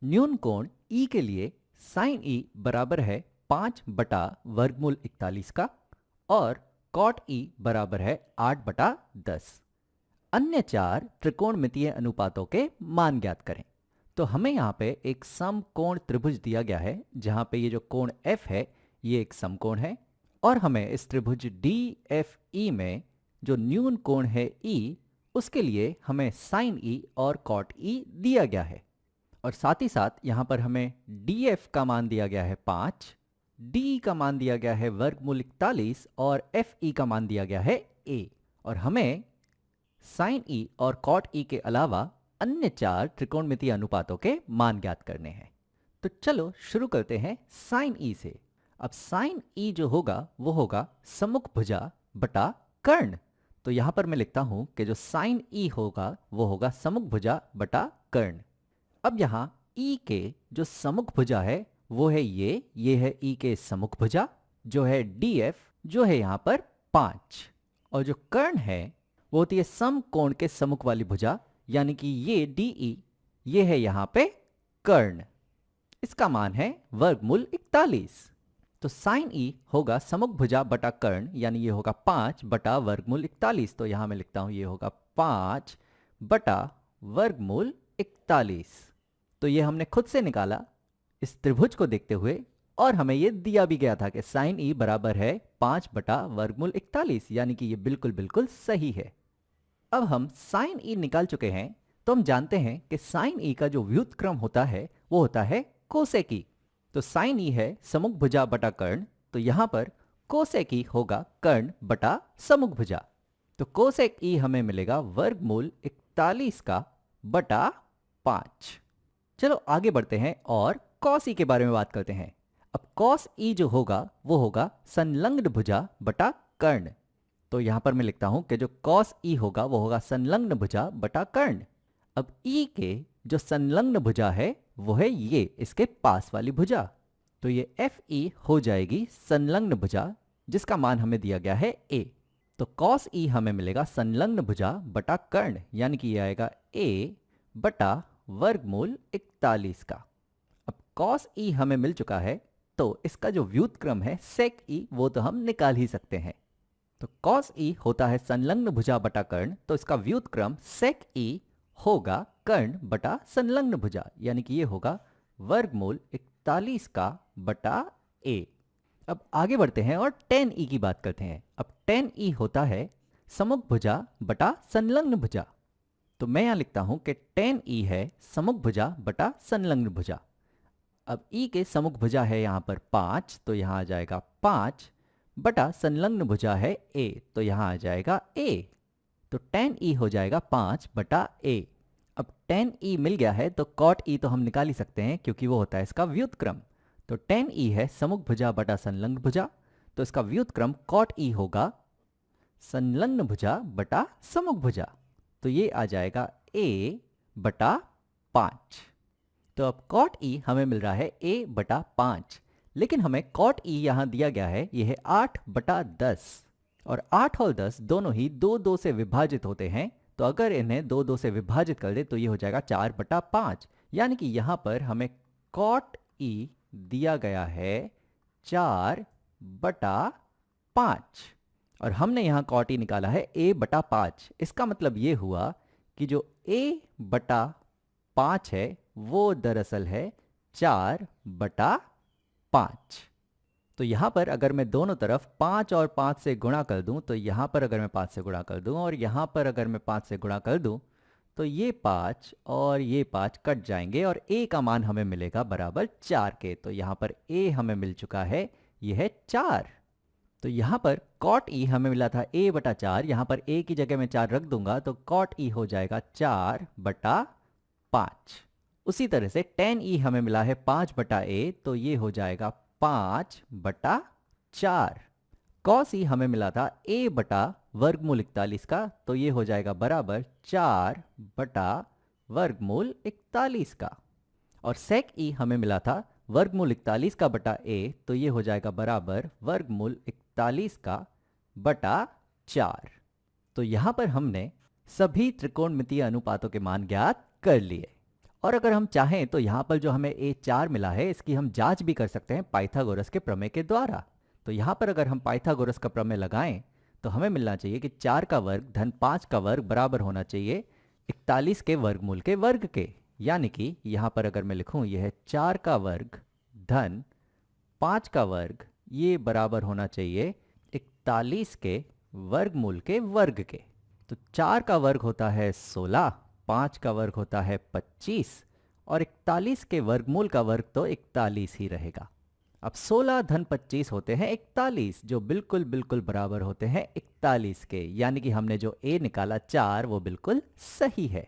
न्यून कोण ई के लिए साइन ई बराबर है 5/वर्गमूल 41 का और कॉट ई बराबर है 8/10। अन्य चार त्रिकोणमितीय अनुपातों के मान ज्ञात करें। तो हमें यहाँ पे एक समकोण त्रिभुज दिया गया है जहाँ पे ये जो कोण F है ये एक समकोण है और हमें इस त्रिभुज DFE में जो न्यून कोण है E उसके लिए हमें साइन E और कॉट E दिया गया है और साथ ही साथ यहाँ पर हमें DF का मान दिया गया है 5, DE का मान दिया गया है वर्गमूल 41 और FE का मान दिया गया है A और हमें साइन E और कॉट E के अलावा अन्य चार त्रिकोणमितीय अनुपातों के मान ज्ञात करने हैं। तो चलो शुरू करते हैं साइन E से। अब साइन E जो होगा वो होगा सम्मुख भुजा बटा कर्ण। तो यहां पर मैं लिखता हूं कि जो साइन E होगा वो होगा सम्मुख भुजा बटा कर्ण। अब यहां E के जो सम्मुख भुजा है वो है ये है E के सम्मुख भुजा जो है DF जो है यहां पर 5 और जो कर्ण है वो होती है समकोण के सम्मुख वाली भुजा यानी कि ये DE ये है यहां पे कर्ण। इसका मान है वर्गमूल 41। तो साइन E होगा सम्मुख भुजा बटा कर्ण यानी ये होगा 5/वर्गमूल 41। तो यहां मैं लिखता हूं ये होगा 5/वर्गमूल 41। तो ये हमने खुद से निकाला इस त्रिभुज को देखते हुए और हमें ये दिया भी गया था कि साइन E बराबर है 5/वर्गमूल 41 यानी कि ये बिल्कुल सही है। अब हम साइन E निकाल चुके हैं तो हम जानते हैं कि साइन E का जो व्युत्क्रम होता है वो होता है कोसेक E। तो साइन E है सम्मुख भुजा बटा कर्ण तो यहां पर कोसेक E होगा कर्ण बटा सम्मुख भुजा। तो कोसेक E हमें मिलेगा वर्गमूल 41 का बटा 5। चलो आगे बढ़ते हैं और कॉस E के बारे में बात करते हैं। अब कॉस E जो होगा वो होगा संलग्न भुजा बटा कर्ण। तो यहां पर मैं लिखता हूं कि जो कॉस E होगा वो होगा संलग्न भुजा बटा कर्ण। अब E के जो संलग्न भुजा है वो है ये इसके पास वाली भुजा। तो ये FE हो जाएगी संलग्न भुजा जिसका मान हमें दिया गया है A। तो कॉस E हमें मिलेगा संलग्न भुजा बटा कर्ण यानी कि ये आएगा A बटा वर्गमूल 41 का। अब कॉस E हमें मिल चुका है तो इसका जो व्युत्क्रम है सेक E वो तो हम निकाल ही सकते हैं। तो cos E होता है संलग्न भुजा बटा कर्ण तो इसका व्युत्क्रम sec E होगा कर्ण बटा संलग्न भुजा यानी कि ये होगा वर्गमूल 41 का बटा A। अब आगे बढ़ते हैं और tan E की बात करते हैं। अब tan E होता है सम्मुख भुजा बटा संलग्न भुजा। तो मैं यहां लिखता हूं कि tan E है सम्मुख भुजा बटा संलग्न भुजा। अब E के सम्मुख भुजा है यहां पर 5 तो यहां आ जाएगा 5 बटा संलग्न भुजा है A तो यहां आ जाएगा A। तो tan E हो जाएगा 5/A। अब tan E मिल गया है तो cot E तो हम निकाल ही सकते हैं क्योंकि वो होता है इसका व्युत्क्रम। तो tan E है सम्मुख भुजा बटा संलग्न भुजा तो इसका व्युत्क्रम cot E होगा संलग्न भुजा बटा सम्मुख भुजा। तो ये आ जाएगा A बटा 5। तो अब cot E हमें मिल रहा है A बटा 5 लेकिन हमें cot E यहां दिया गया है यह है 8/10 और 8 और 10 दोनों ही 2 से विभाजित होते हैं। तो अगर इन्हें 2 से विभाजित कर दे तो ये हो जाएगा 4/5 यानी कि यहां पर हमें cot E दिया गया है 4/5 और हमने यहां cot E निकाला है A/5। इसका मतलब ये हुआ कि जो A/5 है वो दरअसल है 4/5। तो यहां पर अगर मैं दोनों तरफ 5 और 5 से गुणा कर दूं तो यहां पर अगर मैं 5 से गुणा कर दूं और यहां पर अगर मैं 5 से गुणा कर दूं तो ये 5 और ये 5 कट जाएंगे और a का मान हमें मिलेगा बराबर 4 के। तो यहां पर a हमें मिल चुका है यह है 4। तो यहां पर cot E हमें मिला था A/4 यहां पर a की जगह मैं 4 रख दूंगा तो cot E हो जाएगा 4/5। उसी तरह से tan E हमें मिला है 5/A तो ये हो जाएगा 5/4। cos E हमें मिला था A/वर्गमूल 41 का तो ये हो जाएगा बराबर 4/वर्गमूल 41 का। और sec E हमें मिला था वर्गमूल 41 का बटा A तो ये हो जाएगा बराबर वर्गमूल 41 का बटा 4। तो यहां पर हमने सभी त्रिकोणमितीय अनुपातों के मान ज्ञात कर लिए और अगर हम चाहें तो यहाँ पर जो हमें a4 मिला है इसकी हम जांच भी कर सकते हैं पाइथागोरस के प्रमेय के द्वारा। तो यहाँ पर अगर हम पाइथागोरस का प्रमेय लगाएं तो हमें मिलना चाहिए कि 4 का वर्ग धन 5 का वर्ग बराबर होना चाहिए 41 के वर्गमूल के वर्ग के। यानी कि यहाँ पर अगर मैं लिखूं यह है 4 का वर्ग धन 5 का वर्ग, ये बराबर होना चाहिए 41 के वर्गमूल के वर्ग के। तो 4 का वर्ग होता है 16, 5 का वर्ग होता है 25 और 41 के वर्गमूल का वर्ग तो 41 ही रहेगा। अब 16 धन 25 होते हैं 41, जो बिल्कुल बिल्कुल बराबर होते हैं 41 के। यानी कि हमने जो a निकाला 4 वो बिल्कुल सही है।